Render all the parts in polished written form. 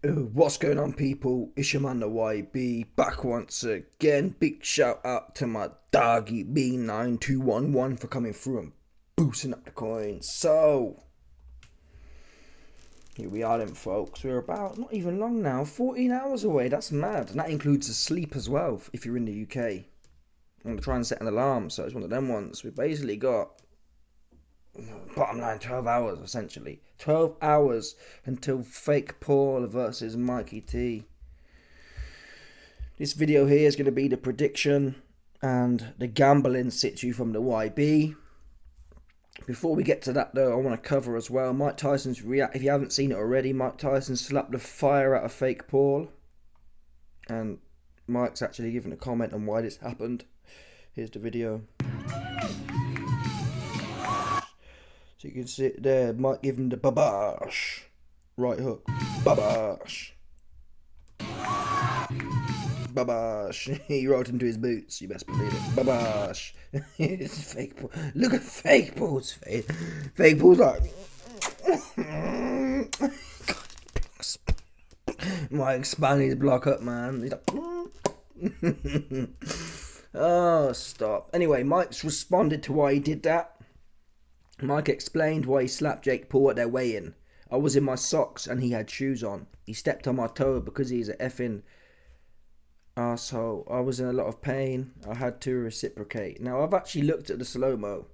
What's going on, people? It's your man the YB back once again. Big shout out to my doggy B9211 for coming through and boosting up the coins. So here we are then, folks. We're about not even long now, 14 hours away. That's mad, and that includes the sleep as well. If you're in the UK, I'm gonna try and set an alarm, so it's one of them ones. We basically got bottom line 12 hours essentially. 12 hours until Fake Paul versus Mikey T. This video here is going to be the prediction and the gambling situ from the YB. Before we get to that though, I want to cover as well Mike Tyson's react. If you haven't seen it already, Mike Tyson slapped the fire out of Fake Paul, and Mike's actually given a comment on why this happened. Here's the video. So you can see it there, Mike give him the babash. Right hook. Babash. Babash. He rolled into his boots, you best believe it. Babash. It's Fake Paul. Look at Fake Paul's face. Fake Paul's like... Mike expanded his block up, man. He's like... Oh, stop. Anyway, Mike's responded to why he did that. Mike explained why he slapped Jake Paul at their weigh-in. I was in my socks and he had shoes on. He stepped on my toe because he's a effing arsehole. I was in a lot of pain. I had to reciprocate. Now, I've actually looked at the slow-mo,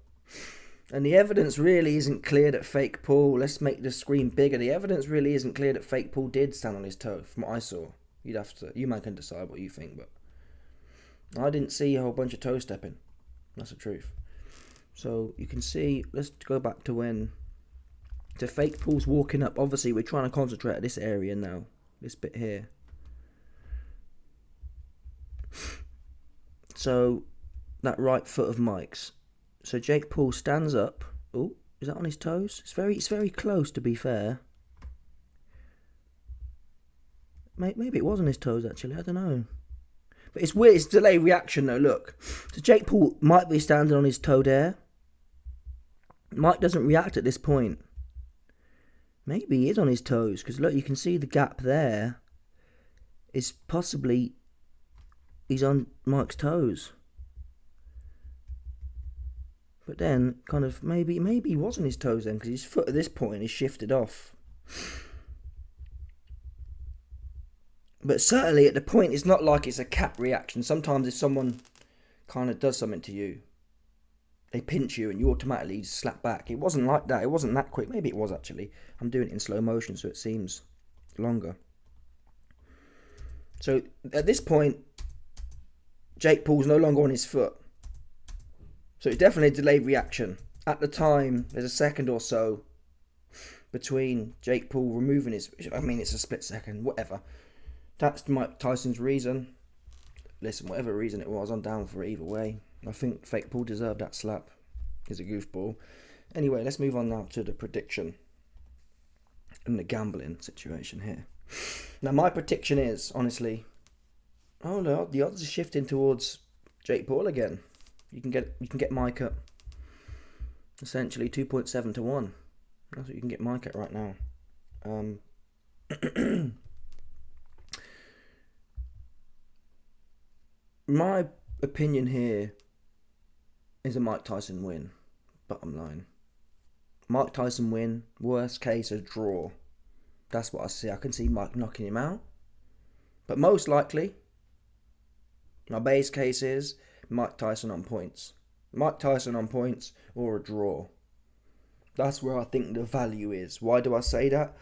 and the evidence really isn't clear that Fake Paul... Let's make the screen bigger. The evidence really isn't clear that Fake Paul did stand on his toe, from what I saw. You'd have to... You might can decide what you think, but... I didn't see a whole bunch of toe stepping. That's the truth. So you can see, let's go back to when the Fake Paul's walking up. Obviously, we're trying to concentrate at this area now, this bit here. So that right foot of Mike's. So Jake Paul stands up. Oh, is that on his toes? It's very close, to be fair. Maybe it was on his toes actually. I don't know. But it's weird. It's delayed reaction though. Look, so Jake Paul might be standing on his toe there. Mike doesn't react at this point. Maybe he is on his toes, because look, you can see the gap there is possibly he's on Mike's toes. But then, kind of, maybe he was on his toes then, because his foot at this point is shifted off. But certainly at the point, it's not like it's a cat reaction. Sometimes if someone kind of does something to you, they pinch you and you automatically just slap back. It wasn't like that. It wasn't that quick. Maybe it was actually. I'm doing it in slow motion, so it seems longer. So at this point, Jake Paul's no longer on his foot. So it's definitely a delayed reaction. At the time, there's a second or so between Jake Paul removing his... I mean, it's a split second, whatever. That's Mike Tyson's reason. Listen, whatever reason it was, I'm down for it either way. I think Fake Paul deserved that slap. He's a goofball. Anyway, let's move on now to the prediction and the gambling situation here. Now, my prediction is, honestly, oh no, the odds are shifting towards Jake Paul again. You can get Mike at essentially 2.7 to 1. That's what you can get Mike at right now. My opinion here is a Mike Tyson win, bottom line. Mike Tyson win, worst case a draw. That's what I see. I can see Mike knocking him out. But most likely, my base case is Mike Tyson on points. Mike Tyson on points or a draw. That's where I think the value is. Why do I say that?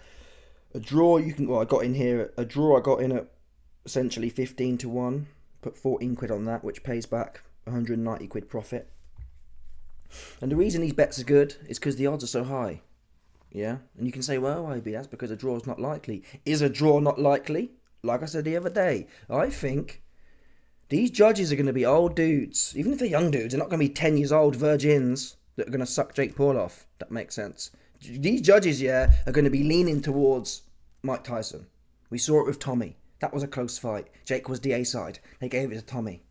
A draw, I got in at essentially 15 to 1. Put 14 quid on that, which pays back 190 quid profit. And the reason these bets are good is because the odds are so high. Yeah? And you can say, well, maybe that's because a draw is not likely. Is a draw not likely? Like I said the other day, I think these judges are going to be old dudes. Even if they're young dudes, they're not going to be 10 years old virgins that are going to suck Jake Paul off. That makes sense. These judges, yeah, are going to be leaning towards Mike Tyson. We saw it with Tommy. That was a close fight. Jake was DA side. They gave it to Tommy.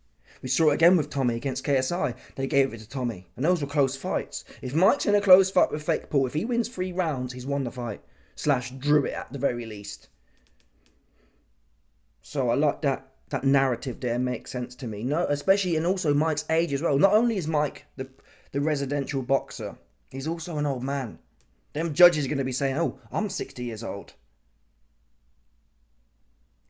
We saw it again with Tommy against KSI. They gave it to Tommy. And those were close fights. If Mike's in a close fight with Fake Paul, if he wins 3 rounds, he's won the fight. / drew it at the very least. So I like that narrative there makes sense to me. No, especially and also Mike's age as well. Not only is Mike the residential boxer, he's also an old man. Them judges are going to be saying, "Oh, I'm 60 years old."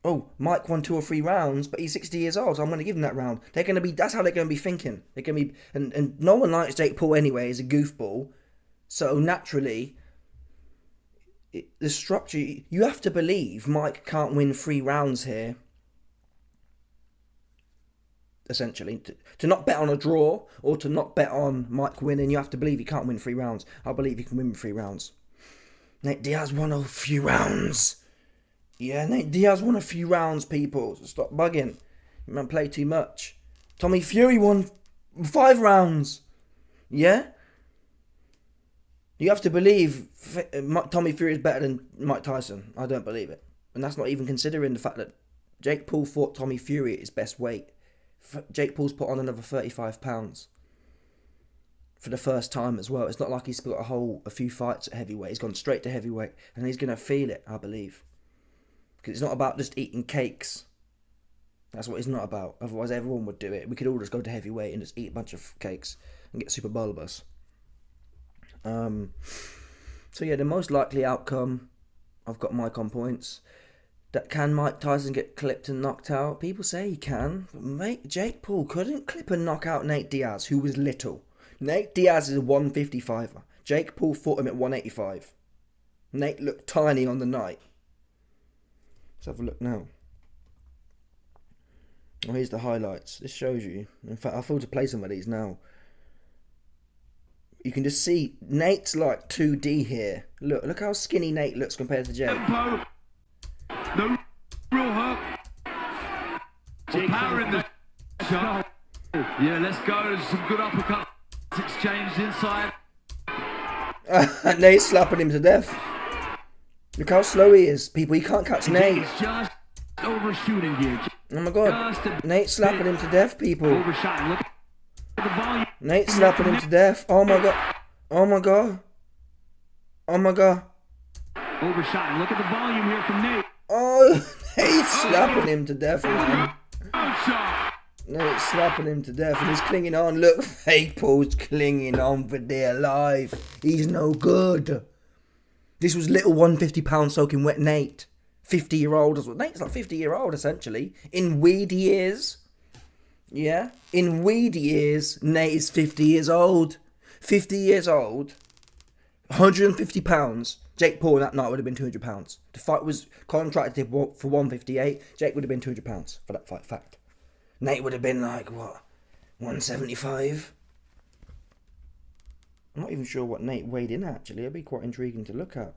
Oh, Mike won 2 or 3 rounds, but he's 60 years old, so I'm going to give him that round. They're going to be. That's how they're going to be thinking. They're going to be, and no one likes Jake Paul anyway. He's a goofball, so naturally, the structure. You have to believe Mike can't win 3 rounds here. Essentially, to not bet on a draw or to not bet on Mike winning, you have to believe he can't win 3 rounds. I believe he can win 3 rounds. Nate Diaz won a few rounds. Yeah, Nate Diaz won a few rounds, people. So stop bugging. You man play too much. Tommy Fury won 5 rounds. Yeah? You have to believe Tommy Fury is better than Mike Tyson. I don't believe it. And that's not even considering the fact that Jake Paul fought Tommy Fury at his best weight. Jake Paul's put on another 35 pounds for the first time as well. It's not like he's got a few fights at heavyweight. He's gone straight to heavyweight, and he's going to feel it, I believe. Because it's not about just eating cakes. That's what it's not about. Otherwise, everyone would do it. We could all just go to heavyweight and just eat a bunch of cakes and get super bulbous. So yeah, the most likely outcome, I've got Mike on points. That can Mike Tyson get clipped and knocked out? People say he can. But Jake Paul couldn't clip and knock out Nate Diaz, who was little. Nate Diaz is a 155er. Jake Paul fought him at 185. Nate looked tiny on the night. Let's have a look now. Oh, here's the highlights. This shows you. In fact, I thought to play some of these now. You can just see Nate's like 2D here. Look how skinny Nate looks compared to Jake. No real hurt. Power in the shot. Yeah, let's go. Some good uppercuts exchanged inside. Nate's slapping him to death. Look how slow he is. People, he can't catch Nate. He's just overshooting here. Oh my god. Nate's slapping him to death, people. Overshot. Look at the volume. Nate's slapping him to death. Oh my god. Oh my god. Oh my god. Overshot. Look at the volume here from Nate. Oh, Nate's slapping him to death, man. Nate's slapping him to death and he's clinging on. Look, Fake Paul's clinging on for dear life. He's no good. This was little 150-pound soaking wet Nate. 50-year-old. Nate's like 50-year-old, essentially. In weed years. Yeah? In weed years, Nate is 50 years old. 50 years old. 150 pounds. Jake Paul that night would have been 200 pounds. The fight was contracted for 158. Jake would have been 200 pounds for that fight. Fact. Nate would have been like, what? 175? I'm not even sure what Nate weighed in actually. It'd be quite intriguing to look at.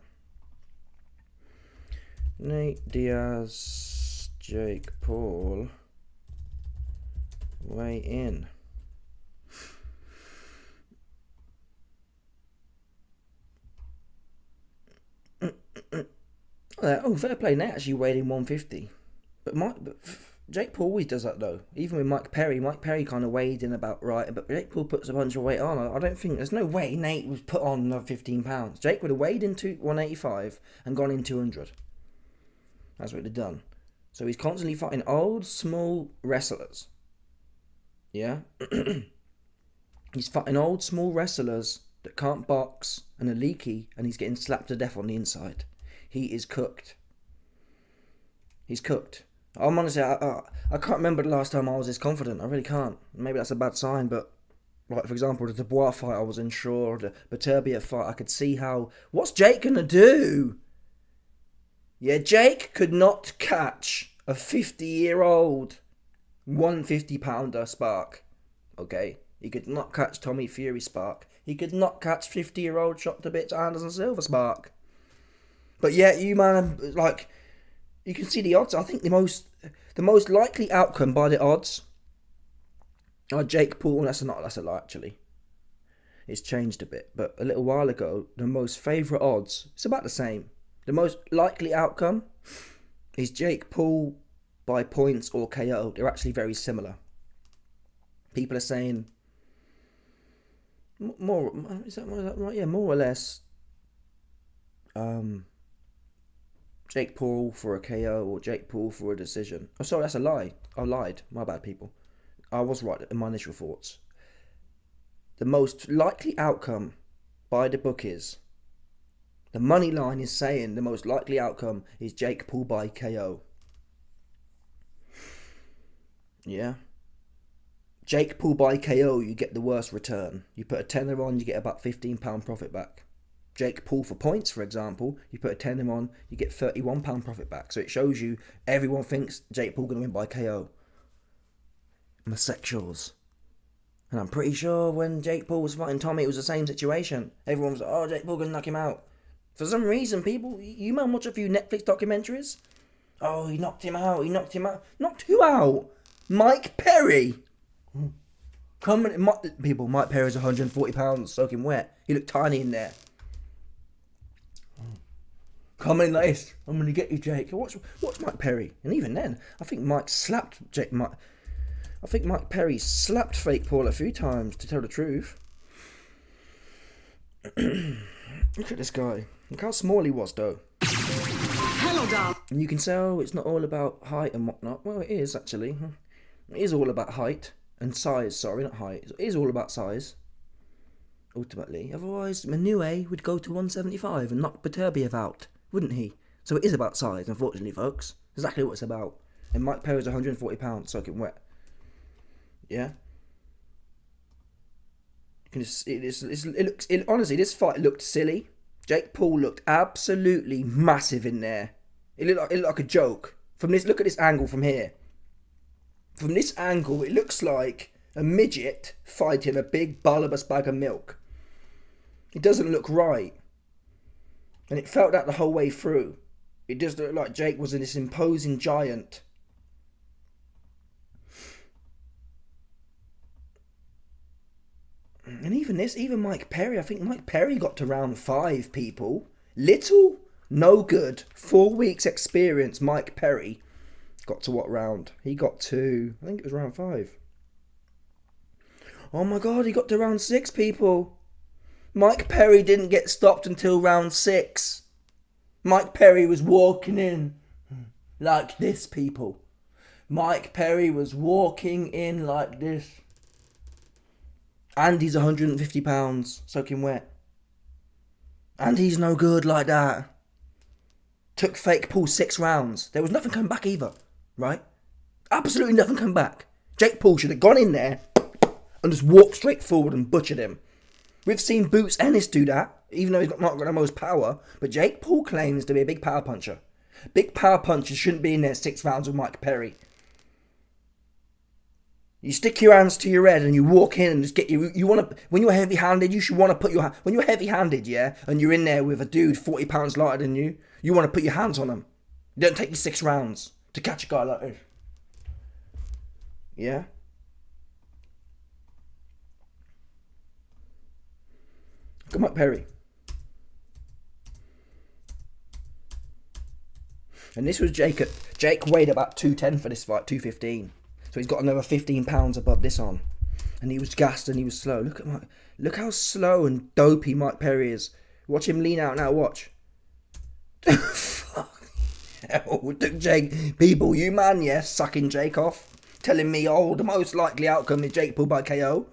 Nate Diaz, Jake Paul, weigh in. Oh, fair play. Nate actually weighed in 150. But Jake Paul always does that though. Even with Mike Perry. Mike Perry kind of weighed in about right. But Jake Paul puts a bunch of weight on. I don't think... There's no way Nate was put on another 15 pounds. Jake would have weighed in 185 and gone in 200. That's what he'd have done. So he's constantly fighting old, small wrestlers. Yeah? He's fighting old, small wrestlers that can't box and are leaky. And he's getting slapped to death on the inside. He is cooked. He's cooked. I'm honestly, I can't remember the last time I was this confident. I really can't. Maybe that's a bad sign, but like for example, the Dubois fight, I wasn't sure. The Beterbiev fight, I could see how. What's Jake gonna do? Yeah, Jake could not catch a 50-year-old 150-pounder Spark. Okay, he could not catch Tommy Fury Spark. He could not catch 50-year-old shot to bits Anderson Silva Spark. But yeah, you man, like, you can see the odds. I think the most likely outcome by the odds are Jake Paul. That's a lie actually. It's changed a bit, but a little while ago, the most favourite odds, it's about the same. The most likely outcome is Jake Paul by points or KO. They're actually very similar. People are saying more. Is that right? Yeah, more or less. Jake Paul for a KO or Jake Paul for a decision. Oh, sorry, that's a lie. I lied. My bad, people. I was right in my initial thoughts. The most likely outcome by the bookies, the money line is saying the most likely outcome is Jake Paul by KO. Yeah. Jake Paul by KO, you get the worst return. You put a tenner on, you get about £15 profit back. Jake Paul for points, for example, you put a tenner on, you get £31 profit back. So it shows you everyone thinks Jake Paul going to win by KO. Homosexuals. And I'm pretty sure when Jake Paul was fighting Tommy, it was the same situation. Everyone was like, oh, Jake Paul going to knock him out. For some reason, people, you might watch a few Netflix documentaries. Oh, he knocked him out. Knocked who out? Mike Perry. People, Mike Perry's 140 pounds soaking wet. He looked tiny in there. Come in like this. I'm going to get you, Jake. Watch Mike Perry. And even then, I think Mike Perry slapped fake Paul a few times, to tell the truth. Look at this guy. Look how small he was, though. Hello, Dom. And you can say, oh, it's not all about height and whatnot. Well, it is, actually. It is all about height and size. Sorry, not height. It is all about size. Ultimately. Otherwise, Manue would go to 175 and knock Beterbiev out, wouldn't he? So it is about size, unfortunately, folks. Exactly what it's about. And Mike Perry's 140 pounds soaking wet. Yeah? Honestly, this fight looked silly. Jake Paul looked absolutely massive in there. It looked like a joke. Look at this angle from here. From this angle, it looks like a midget fighting a big bulbous bag of milk. It doesn't look right. And it felt that the whole way through. It does look like Jake was this imposing giant. And even Mike Perry, I think Mike Perry got to round 5, people. Little, no good, 4 weeks experience Mike Perry got to what round? He got to, I think it was round 5. Oh my God, he got to round 6, people. Mike Perry didn't get stopped until round 6. Mike Perry was walking in like this, people. Mike Perry was walking in like this. And he's 150 pounds, soaking wet. And he's no good like that. Took fake Paul 6 rounds. There was nothing coming back either, right? Absolutely nothing coming back. Jake Paul should have gone in there and just walked straight forward and butchered him. We've seen Boots Ennis do that, even though he's not got the most power. But Jake Paul claims to be a big power puncher. Big power punchers shouldn't be in there 6 rounds with Mike Perry. You stick your hands to your head and you walk in and just get you want to, when you're heavy-handed, you should want to put your, when you're heavy-handed, yeah, and you're in there with a dude 40 pounds lighter than you want to put your hands on him. You don't take you 6 rounds to catch a guy like this. Yeah? Look at Mike Perry. And this was Jake. Jake weighed about 210 for this fight, 215. So he's got another 15 pounds above this on. And he was gassed and he was slow. Look how slow and dopey Mike Perry is. Watch him lean out now, watch. Fuck. Hell, Jake. People, you man, yes, sucking Jake off. Telling me, oh, the most likely outcome is Jake Paul by KO.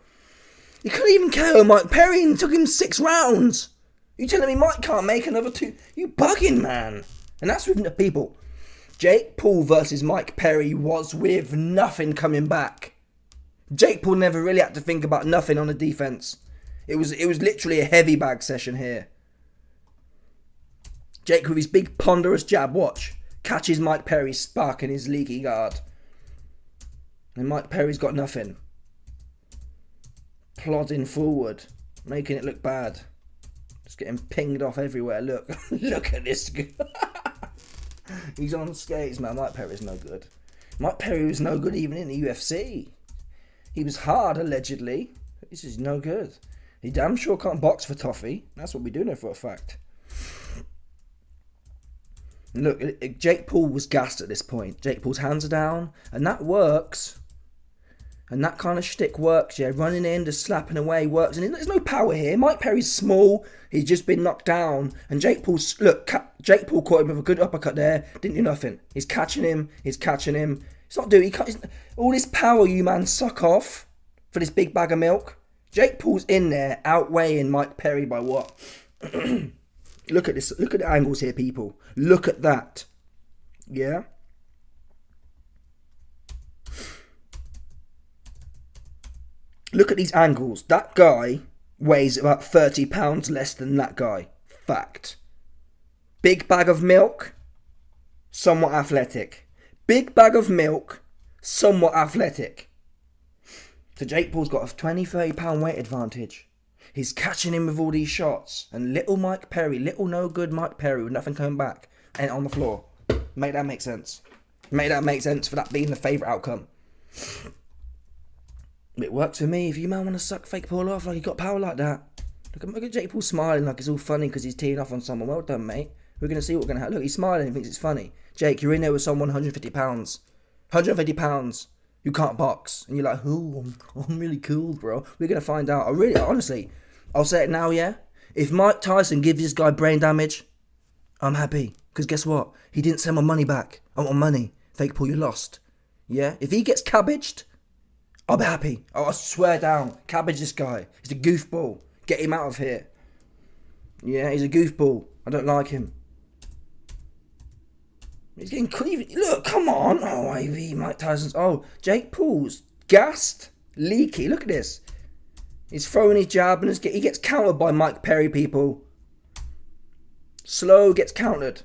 You couldn't even KO Mike Perry and took him 6 rounds. You telling me Mike can't make another 2? You bugging, man. And that's with the people. Jake Paul versus Mike Perry was with nothing coming back. Jake Paul never really had to think about nothing on the defense. It was literally a heavy bag session here. Jake with his big ponderous jab, watch, catches Mike Perry's spark in his leaky guard. And Mike Perry's got nothing. Plodding forward, making it look bad. Just getting pinged off everywhere. Look, look at this guy. He's on skates, man. Mike Perry's no good. Mike Perry was no good even in the UFC. He was hard, allegedly. This is no good. He damn sure can't box for toffee. That's what we do know for a fact. And look, Jake Paul was gassed at this point. Jake Paul's hands are down, and that works. And that kind of shtick works, yeah. Running in, just slapping away works. And there's no power here. Mike Perry's small. He's just been knocked down. And Jake Paul caught him with a good uppercut there. Didn't do nothing. He's catching him. It's not doing... all this power you man suck off for this big bag of milk. Jake Paul's in there outweighing Mike Perry by what? Look at this. Look at the angles here, people. Look at that. Yeah? Look at these angles. That guy weighs about 30 pounds less than that guy. Fact. Big bag of milk, somewhat athletic. Big bag of milk, somewhat athletic. So Jake Paul's got a 20-30 pound weight advantage. He's catching him with all these shots. And little Mike Perry, little no good Mike Perry with nothing coming back, ain't on the floor. Make that make sense. Make that make sense for that being the favourite outcome. It works for me. If you man want to suck fake Paul off like he got power like that. Look at Jake Paul smiling like it's all funny because he's teeing off on someone. Well done, mate. We're going to see what we're going to have. Look, he's smiling and thinks it's funny. Jake, you're in there with someone 150 pounds. 150 pounds. You can't box. And you're like, oh, I'm really cool, bro. We're going to find out. Honestly, I'll say it now, yeah? If Mike Tyson gives this guy brain damage, I'm happy. Because guess what? He didn't send my money back. I want money. Fake Paul, you lost. Yeah? If he gets cabbaged, I'll be happy. I swear down. Cabbage this guy. He's a goofball. Get him out of here. Yeah, he's a goofball. I don't like him. He's getting cleaved. Look, come on. Oh, Mike Tyson's. Oh, Jake Paul's gassed. Leaky. Look at this. He's throwing his jab and he gets countered by Mike Perry, people. Slow gets countered.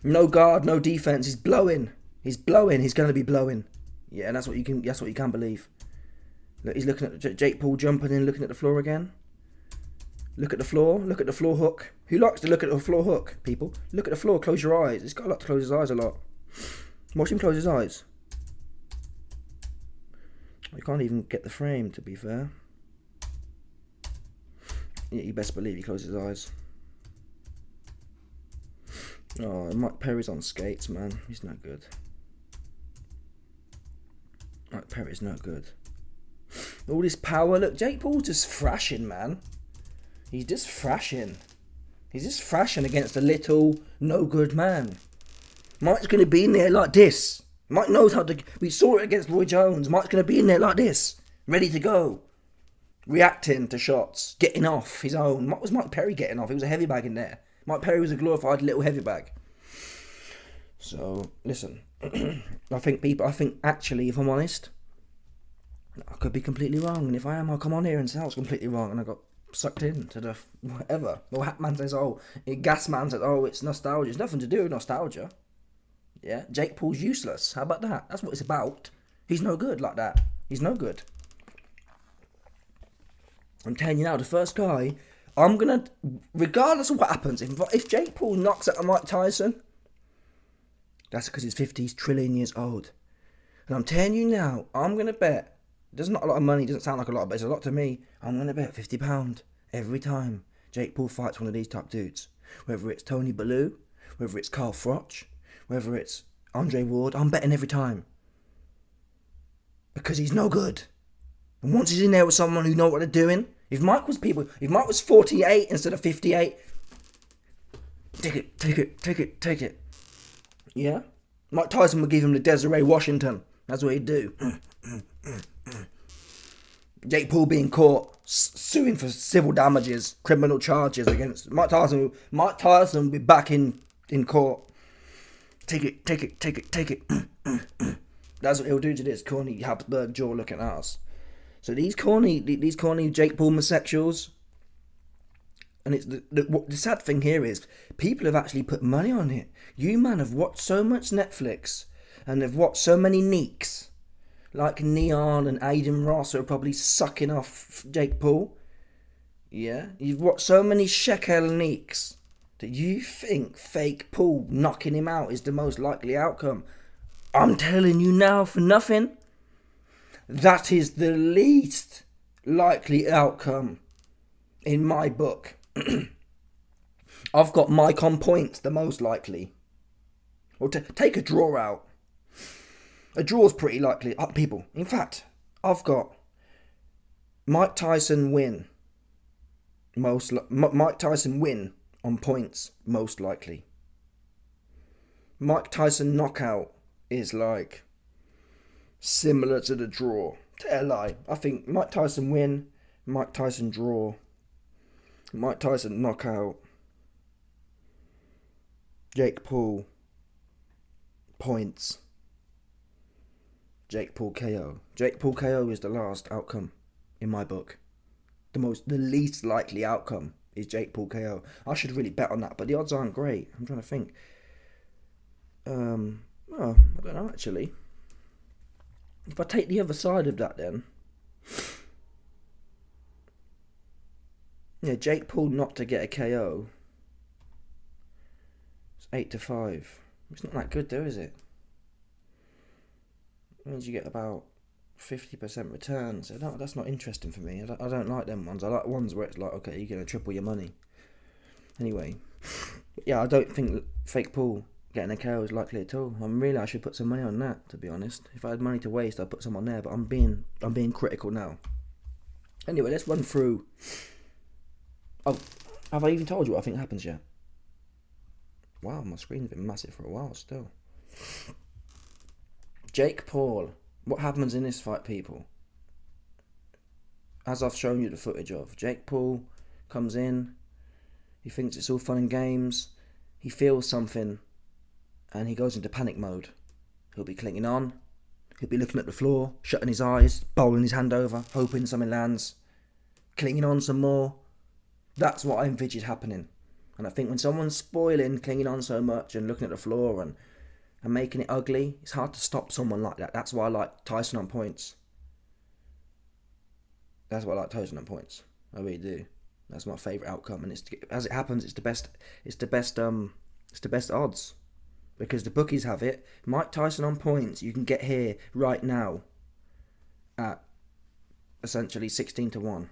No guard, no defense. He's blowing. He's blowing. He's going to be blowing. Yeah, and that's what you can believe. Look, he's looking at Jake Paul jumping in, looking at the floor again. Look at the floor. Look at the floor hook. Who likes to look at the floor hook, people? Look at the floor. Close your eyes. He's got a lot to close his eyes a lot. Watch him close his eyes. You can't even get the frame, to be fair. Yeah, you best believe he closes his eyes. Oh, Mike Perry's on skates, man. He's no good. Mike Perry's no good. All this power. Look, Jake Paul's just thrashing, man. He's just thrashing. He's just thrashing against a little, no good man. Mike's going to be in there like this. Mike knows how to... We saw it against Roy Jones. Mike's going to be in there like this. Ready to go. Reacting to shots. Getting off his own. What was Mike Perry getting off? He was a heavy bag in there. Mike Perry was a glorified little heavy bag. So, listen. I think actually, if I'm honest, I could be completely wrong. And if I am, I'll come on here and say I was completely wrong. And I got sucked into the whatever. Or Hatman says, Gasman says, it's nostalgia. It's nothing to do with nostalgia. Yeah, Jake Paul's useless. How about that? That's what it's about. He's no good like that. He's no good. I'm telling you now, the first guy, I'm going to, regardless of what happens, if Jake Paul knocks out Mike Tyson, that's because he's 50 trillion years old. And I'm telling you now, I'm going to bet, there's not a lot of money, doesn't sound like a lot, but it's a lot to me. I'm going to bet £50 every time Jake Paul fights one of these top dudes. Whether it's Tony Bellew, whether it's Carl Froch, whether it's Andre Ward, I'm betting every time. Because he's no good. And once he's in there with someone who knows what they're doing, if Mike was 48 instead of 58, take it. Yeah? Mike Tyson would give him the Desiree Washington. That's what he'd do. Jake Paul being caught suing for civil damages, criminal charges against Mike Tyson. Mike Tyson would be back in court. Take it. That's what he'll do to this corny Habsburg jaw looking ass. So these corny Jake Paul homosexuals, and it's the sad thing here is people have actually put money on it. You man have watched so much Netflix and have watched so many neeks like Neon and Aiden Ross who are probably sucking off Jake Paul. Yeah, you've watched so many shekel neeks that you think fake Paul knocking him out is the most likely outcome. I'm telling you now for nothing. That is the least likely outcome in my book. I've got Mike on points, the most likely. Or take a draw out. A draw's pretty likely. People, in fact, I've got Mike Tyson win. Mike Tyson win on points, most likely. Mike Tyson knockout is like similar to the draw. Tell a lie. I think Mike Tyson win, Mike Tyson draw, Mike Tyson knockout, Jake Paul points, Jake Paul KO. Jake Paul KO is the last outcome in my book. The least likely outcome is Jake Paul KO. I should really bet on that, but the odds aren't great. I'm trying to think. Well, I don't know actually. If I take the other side of that, then yeah, Jake Paul not to get a KO. It's 8-5. It's not that good, though, is it? It means you get about 50% return, so that's not interesting for me. I don't like them ones. I like ones where it's like, okay, you're going to triple your money. Anyway, yeah, I don't think fake Paul getting a KO is likely at all. I should put some money on that, to be honest. If I had money to waste, I'd put some on there, but I'm being critical now. Anyway, let's run through. Oh, have I even told you what I think happens yet? Wow, my screen's been massive for a while still. Jake Paul. What happens in this fight, people? As I've shown you the footage of, Jake Paul comes in. He thinks it's all fun and games. He feels something. And he goes into panic mode. He'll be clinging on. He'll be looking at the floor, shutting his eyes, bowling his hand over, hoping something lands. Clinging on some more. That's what I envisage happening. And I think when someone's spoiling, clinging on so much and looking at the floor and making it ugly, it's hard to stop someone like that. That's why I like Tyson on points. I really do. That's my favourite outcome. And it's, as it happens, it's the best odds. Because the bookies have it. Mike Tyson on points, you can get here right now at essentially 16-1.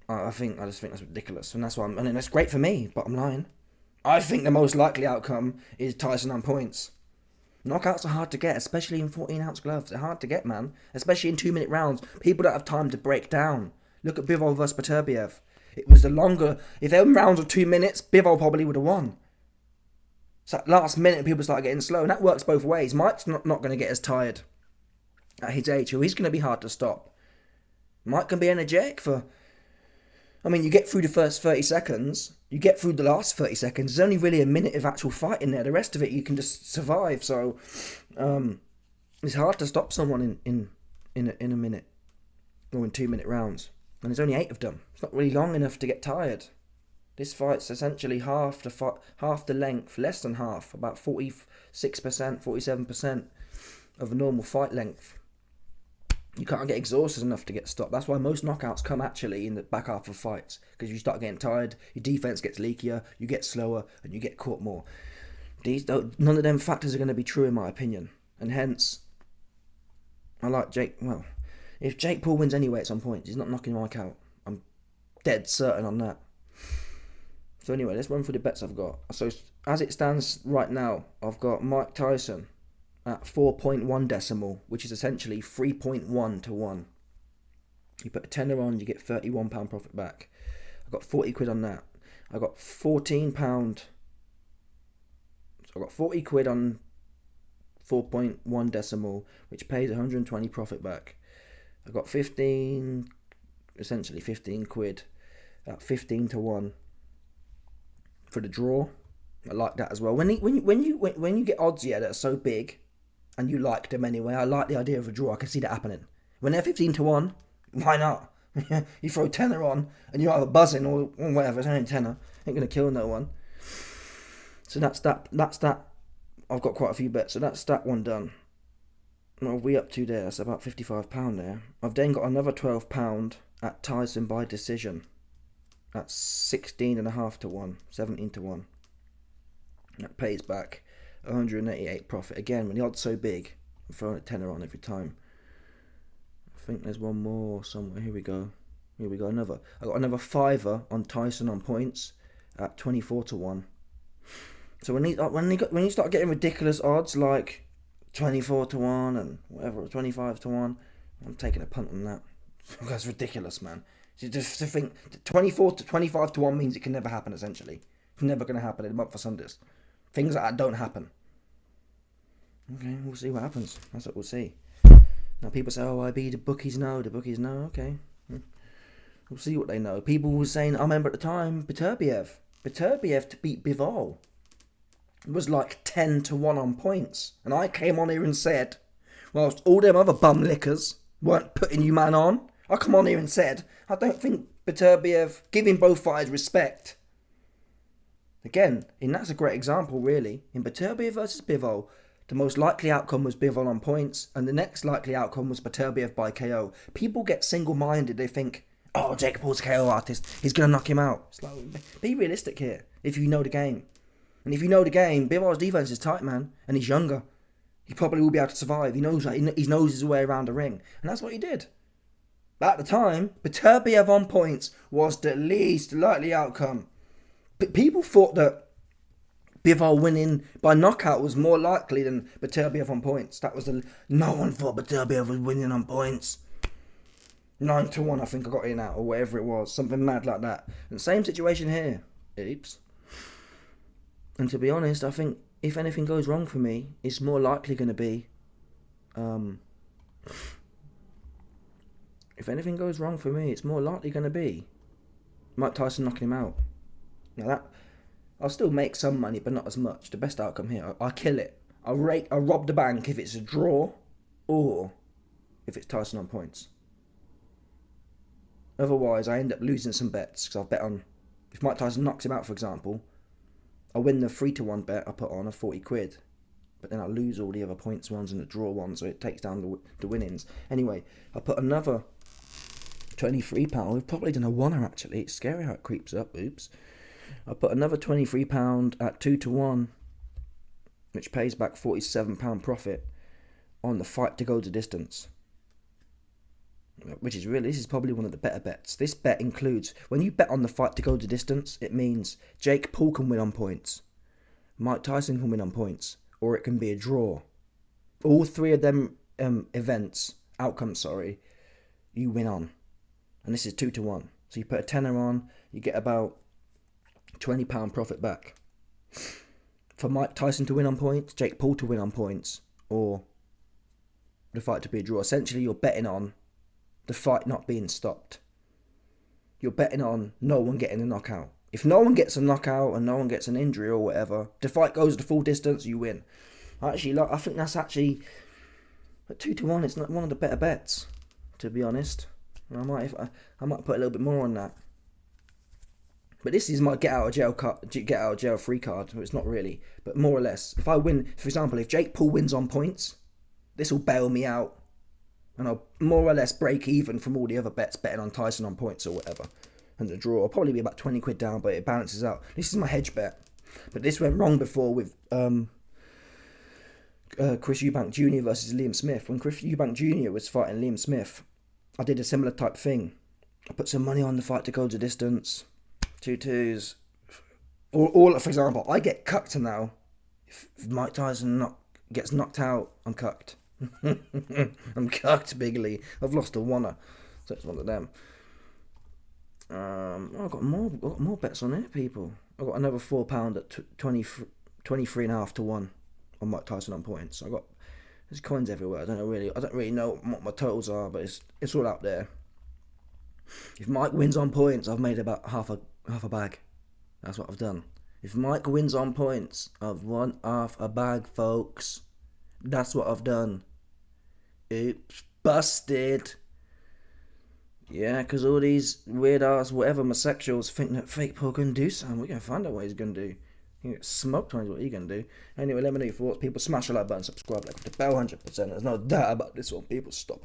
I just think that's ridiculous, and that's why that's great for me. Bottom line, I think the most likely outcome is Tyson on points. Knockouts are hard to get, especially in 14-ounce gloves. They're hard to get, man. Especially in 2-minute rounds. People don't have time to break down. Look at Bivol versus Beterbiev. It was the longer. If them rounds were 2 minutes, Bivol probably would have won. So last minute, people start getting slow, and that works both ways. Mike's not going to get as tired at his age, so he's going to be hard to stop. Mike can be energetic for. You get through the first 30 seconds, you get through the last 30 seconds, there's only really a minute of actual fight in there. The rest of it, you can just survive. So, it's hard to stop someone in a minute, or in 2-minute rounds. And there's only 8 of them. It's not really long enough to get tired. This fight's essentially half the length, less than half, about 46%, 47% of a normal fight length. You can't get exhausted enough to get stopped. That's why most knockouts come actually in the back half of fights. Because you start getting tired, your defense gets leakier, you get slower, and you get caught more. None of them factors are going to be true in my opinion. And hence, I like Jake. Well, if Jake Paul wins anyway at some point, he's not knocking Mike out. I'm dead certain on that. So anyway, let's run through the bets I've got. So as it stands right now, I've got Mike Tyson at 4.1 decimal, which is essentially 3.1 to 1. You put a tenner on, you get £31 profit back. I got 40 quid on that. I got £14. So I got 40 quid on 4.1 decimal, which pays 120 profit back. I got 15 quid at 15 to 1 for the draw. I like that as well. When you get odds that are so big, and you like them anyway, I like the idea of a draw. I can see that happening. When they're 15 to 1, why not? You throw tenner on, and you're either buzzing or whatever. It's only tenner. Ain't gonna kill no one. So that's that. I've got quite a few bets, so that's that one done. What are we up to there? That's about £55 there. I've then got another £12 at Tyson by decision. That's 16.5 to 1, 17 to 1. That pays back 188 profit. Again, when the odds so big, I'm throwing a tenner on every time. I think there's one more somewhere. Here we go. I got another fiver on Tyson on points at 24 to 1. So when you start getting ridiculous odds like 24 to 1 and whatever, 25 to 1. I'm taking a punt on that. That's ridiculous, man. Just to think 24 to 25 to 1 means it can never happen, essentially. It's never going to happen in a month for Sundays. Things like that don't happen. Okay, we'll see what happens. That's what we'll see. Now people say, oh, IB, the bookies know. Okay. We'll see what they know. People were saying, I remember at the time, Beterbiev to beat Bivol was like 10 to 1 on points. And I came on here and said, whilst all them other bum lickers weren't putting you man on, I come on here and said, I don't think Beterbiev, giving both fighters respect. Again, and that's a great example, really. In Beterbiev versus Bivol, the most likely outcome was Bivol on points, and the next likely outcome was Beterbiev by KO. People get single-minded. They think, oh, Jake Paul's a KO artist. He's going to knock him out. It's like, be realistic here, if you know the game. And if you know the game, Bivol's defense is tight, man, and he's younger. He probably will be able to survive. He knows his way around the ring, and that's what he did. But at the time, Beterbiev on points was the least likely outcome. But people thought that Bivol winning by knockout was more likely than Beterbiev on points. No one thought Beterbiev was winning on points. 9 to 1, I think I got in out, or whatever it was. Something mad like that. And same situation here. Oops. And to be honest, I think if anything goes wrong for me, it's more likely going to be... if anything goes wrong for me, it's more likely going to be Mike Tyson knocking him out. Now that... I'll still make some money, but not as much. The best outcome here, I kill it. I rob the bank if it's a draw, or if it's Tyson on points. Otherwise, I end up losing some bets, because I've bet on... If Mike Tyson knocks him out, for example, I win the 3 to 1 bet I put on of 40 quid. But then I lose all the other points ones and the draw ones, so it takes down the winnings. Anyway, I put another £23. We've probably done a oneer, actually. It's scary how it creeps up. Oops. I put another £23 at 2 to 1, which pays back £47 profit on the fight to go the distance. Which is really, this is probably one of the better bets. This bet includes, when you bet on the fight to go the distance, it means Jake Paul can win on points, Mike Tyson can win on points, or it can be a draw. All three of them outcomes, you win on. And this is 2 to 1. So you put a tenner on, you get about £20 profit back. For Mike Tyson to win on points, Jake Paul to win on points, or the fight to be a draw. Essentially, you're betting on the fight not being stopped. You're betting on no one getting a knockout. If no one gets a knockout and no one gets an injury or whatever, the fight goes the full distance, you win. I think that's actually at 2 to 1. It's not one of the better bets, to be honest. I might put a little bit more on that. But this is my get out of jail free card. It's not really, but more or less. If I win, for example, if Jake Paul wins on points, this will bail me out, and I'll more or less break even from all the other bets betting on Tyson on points or whatever. And the draw, I'll probably be about 20 quid down, but it balances out. This is my hedge bet. But this went wrong before with Chris Eubank Jr. versus Liam Smith. When Chris Eubank Jr. was fighting Liam Smith, I did a similar type thing. I put some money on the fight to go the distance. 2-2s. Or for example, I get cucked now. If Mike Tyson gets knocked out, I'm cucked. I'm cucked bigly. I've lost a oneer. So it's one of them. I've got more bets on it, people. I've got another £4 at 23.5 to 1 on Mike Tyson on points. There's coins everywhere. I don't really know what my totals are, but it's all out there. If Mike wins on points, I've made about half a bag. That's what I've done. If Mike wins on points, I've won half a bag, folks. That's what I've done. Oops, busted. Yeah, because all these weird-ass, whatever, homosexuals think that fake Paul can do something. We're going to find out what he's going to do. You get smoked on what he's going to do. Anyway, let me know your thoughts. People, smash the like button, subscribe, like the bell, 100%. There's no doubt about this one. People, stop it.